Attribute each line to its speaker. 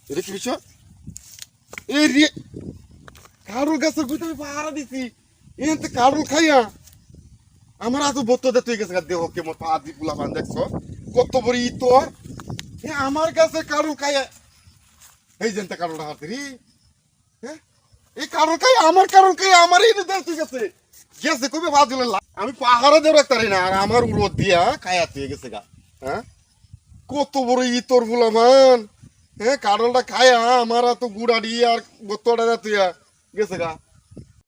Speaker 1: এটা কি বিষয়? এই রে কারুল গাছের গুইতে আমি পাহারা দিছি, এতে কারুল খাইয়া আমার এত বত্ত দে তুই গেছে দেহ কেমন পা দি পুলা বান দেখছো কত বড় ই তোর আমার কাছে কারুল খাইয়া এই জেনতে কারুলটা হাতে রে। হ্যাঁ এই কারুল খাই আমার কারুল খাই আমার এই দেখ তুই গেছে গেছে কবে বাজলে আমি পাহারা দেব রাখতারি না আর আমার উড়ো দিয়া খাইয়া তুই গেছে গা। হ্যাঁ কত বড় ই তোর বুলামান, হ্যাঁ কারলটা খায়া আমার তো গুড়াড়ি আর গোত্তটা তুই গেছে গা।